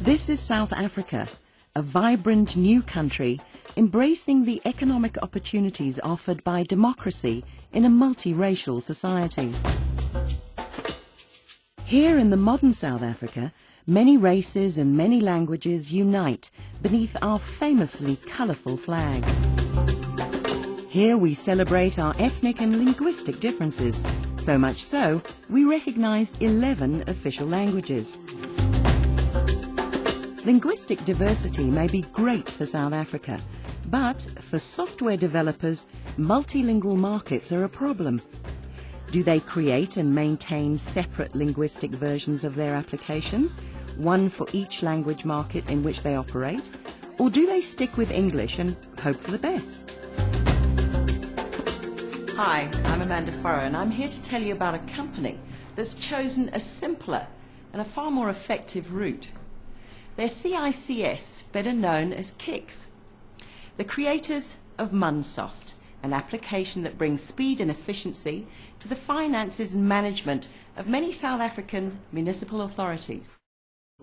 This is South Africa, a vibrant new country embracing the economic opportunities offered by democracy in a multiracial society. Here in the modern South Africa, many races and many languages unite beneath our famously colourful flag. Here we celebrate our ethnic and linguistic differences, so much so we recognise 11 official languages. Linguistic diversity may be great for South Africa, but for software developers, multilingual markets are a problem. Do they create and maintain separate linguistic versions of their applications, one for each language market in which they operate? Or do they stick with English and hope for the best? Hi, I'm Amanda Furrow, and I'm here to tell you about a company that's chosen a simpler and a far more effective route. They're CICS, better known as KICS, the creators of Munsoft, an application that brings speed and efficiency to the finances and management of many South African municipal authorities.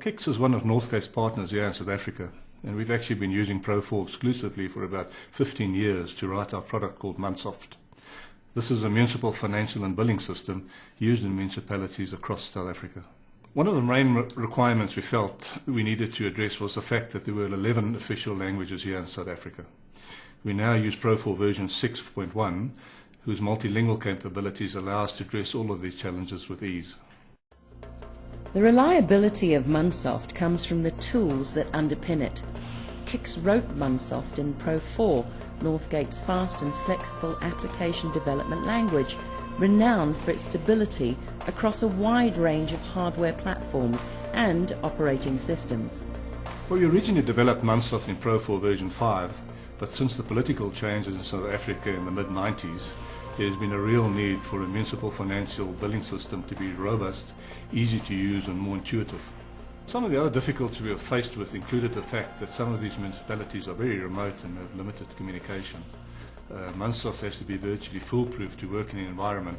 KICS is one of Northgate's partners here in South Africa, and we've actually been using PROIV exclusively for about 15 years to write our product called Munsoft. This is a municipal financial and billing system used in municipalities across South Africa. One of the main requirements we felt we needed to address was the fact that there were 11 official languages here in South Africa. We now use PROIV version 6.1, whose multilingual capabilities allow us to address all of these challenges with ease. The reliability of Munsoft comes from the tools that underpin it. KICS wrote Munsoft in Pro 4, Northgate's fast and flexible application development language, renowned for its stability across a wide range of hardware platforms and operating systems. Well, we originally developed Munsoft in Pro 4 version 5, but since the political changes in South Africa in the mid-90s, there's been a real need for a municipal financial billing system to be robust, easy to use and more intuitive. Some of the other difficulties we were faced with included the fact that some of these municipalities are very remote and have limited communication. Munsoft has to be virtually foolproof to work in an environment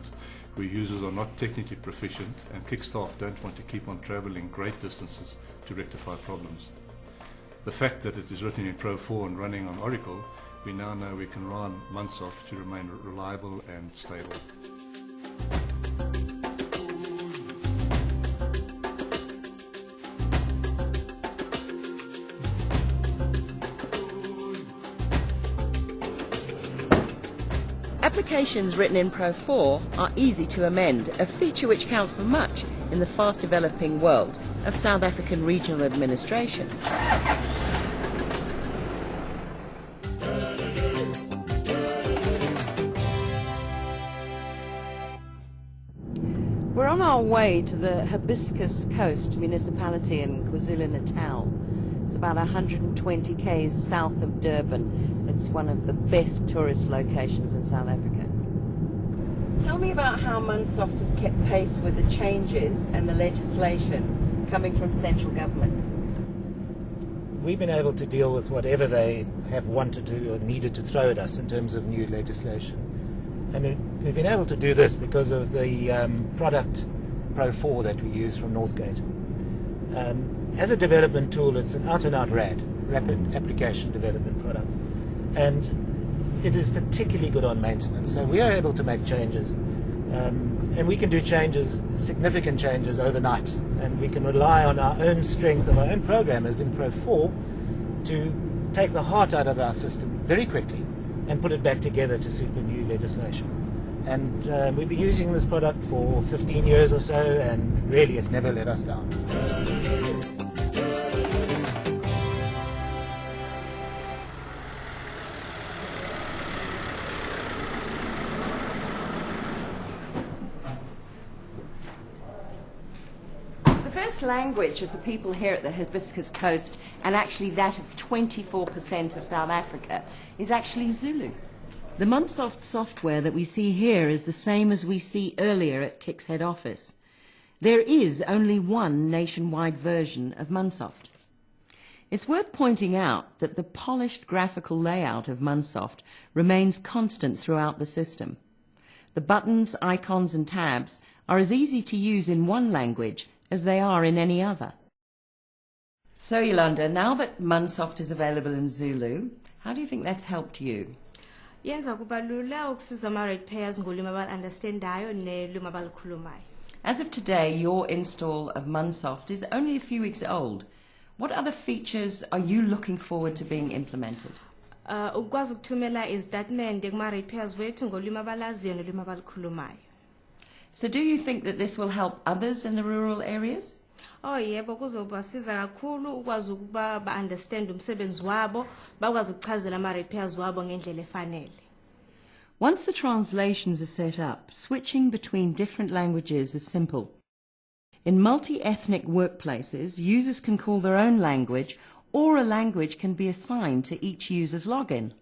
where users are not technically proficient and KICS staff don't want to keep on travelling great distances to rectify problems. The fact that it is written in Pro 4 and running on Oracle, we now know we can run Munsoft to remain reliable and stable. Applications written in Pro 4 are easy to amend, a feature which counts for much in the fast-developing world of South African regional administration. We're on our way to the Hibiscus Coast municipality in KwaZulu-Natal. It's about 120 km south of Durban. It's one of the best tourist locations in South Africa. Tell me about how Munsoft has kept pace with the changes and the legislation coming from central government. We've been able to deal with whatever they have wanted to or needed to throw at us in terms of new legislation. And we've been able to do this because of the product Pro 4 that we use from Northgate. As a development tool, it's an out-and-out rapid application development product. And it is particularly good on maintenance. So we are able to make changes. And we can do changes, significant changes overnight. And we can rely on our own strength of our own programmers in Pro 4 to take the heart out of our system very quickly and put it back together to suit the new legislation. And we've been using this product for 15 years or so, and really it's never let us down. The first language of the people here at the Hibiscus Coast, and actually that of 24% of South Africa, is actually Zulu. The Munsoft software that we see here is the same as we see earlier at KICS head office. There is only one nationwide version of Munsoft. It's worth pointing out that the polished graphical layout of Munsoft remains constant throughout the system. The buttons, icons and tabs are as easy to use in one language as they are in any other. So Yolanda, now that Munsoft is available in Zulu, how do you think that's helped you? Yenza kuba lula ukusiza ama-ratepayers ngolimi abalu-understandayo nelimi abalukhulumayo. As of today, your install of Munsoft is only a few weeks old. What other features are you looking forward to being implemented? Ukwazi ukuthumela izitatimende kuma-ratepayers wethu ngolimi abalaziyo nelimi abalukhulumayo. So do you think that this will help others in the rural areas? Oh yebo, kuzobasiza kakhulu ukwazi ukuba ba-understand umsebenzi wabo, bakwazi ukuchazela ama-ratepayers wabo ngendlela efanele. Once the translations are set up, switching between different languages is simple. In multi-ethnic workplaces, users can call their own language, or a language can be assigned to each user's login.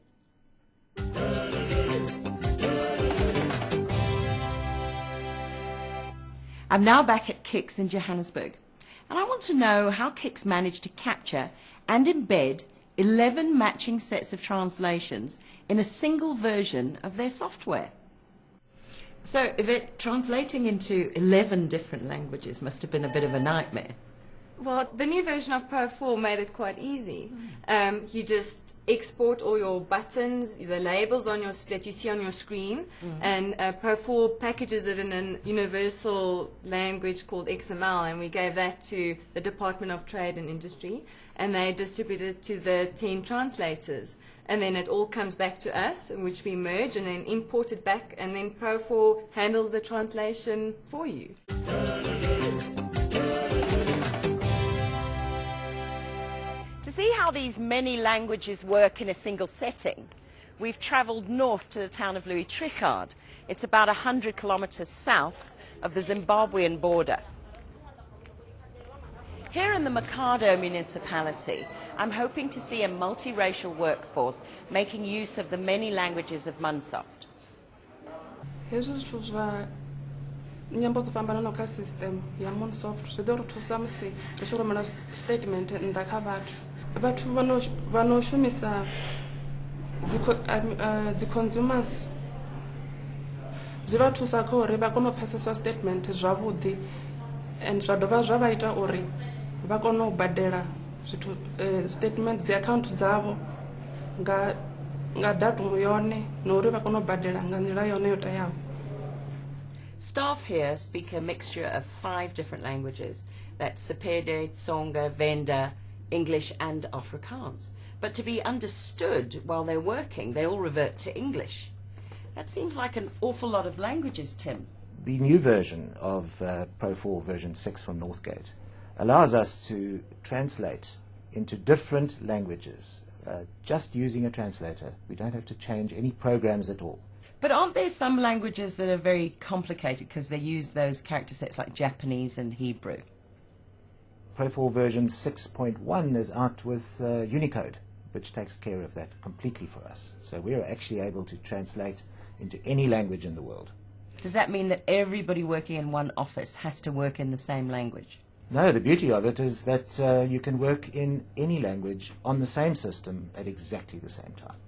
I'm now back at Kix in Johannesburg, and I want to know how Kix managed to capture and embed 11 matching sets of translations in a single version of their software. So, Yvette, translating into 11 different languages must have been a bit of a nightmare. Well, the new version of Pro4 made it quite easy. You just export all your buttons, the labels on that you see on your screen, and Pro4 packages it in a universal language called XML, and we gave that to the Department of Trade and Industry, and they distributed it to the 10 translators. And then it all comes back to us, which we merge and then import it back, and then Pro4 handles the translation for you. To see how these many languages work in a single setting, we've travelled north to the town of Louis Trichardt. It's about 100 kilometres south of the Zimbabwean border. Here in the Mikado municipality, I'm hoping to see a multiracial workforce making use of the many languages of Munsoft. Hezwi zwithu zwa nyambo dzo fhambananaho kha system ya Munsoft zwi ḓo ri thusa musi ri tshi rumela statement nnḓa kha vhathu vhano shumisa dzi consumers zwi vha thusa kha uri vha kone u pfesesa statement zwavhuḓi, and zwa dovha zwa vha ita uri vha kone u badela zwithu statement dzi account dzavho nga datumu yone na uri vha kone u badela nga nḓila yone yo teaho. Staff here speak a mixture of 5 different languages. That's Sepede, Tsonga, Venda, English and Afrikaans. But to be understood while they're working, they all revert to English. That seems like an awful lot of languages, Tim. The new version of Pro4 version 6 from Northgate allows us to translate into different languages just using a translator. We don't have to change any programs at all. But aren't there some languages that are very complicated because they use those character sets like Japanese and Hebrew? Pro4 version 6.1 is out with Unicode, which takes care of that completely for us. So we're actually able to translate into any language in the world. Does that mean that everybody working in one office has to work in the same language? No, the beauty of it is that you can work in any language on the same system at exactly the same time.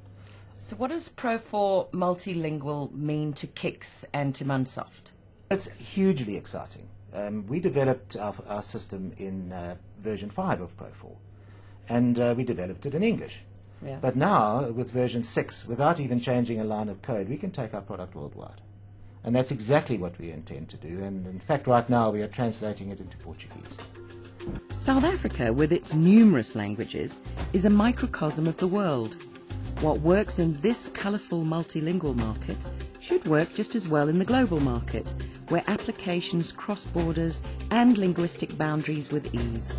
So what does Pro4 Multilingual mean to Kix and to Munsoft? It's hugely exciting. We developed our system in version 5 of Pro4, and we developed it in English. Yeah. But now, with version 6, without even changing a line of code, we can take our product worldwide. And that's exactly what we intend to do. And in fact, right now, we are translating it into Portuguese. South Africa, with its numerous languages, is a microcosm of the world. What works in this colourful multilingual market should work just as well in the global market, where applications cross borders and linguistic boundaries with ease.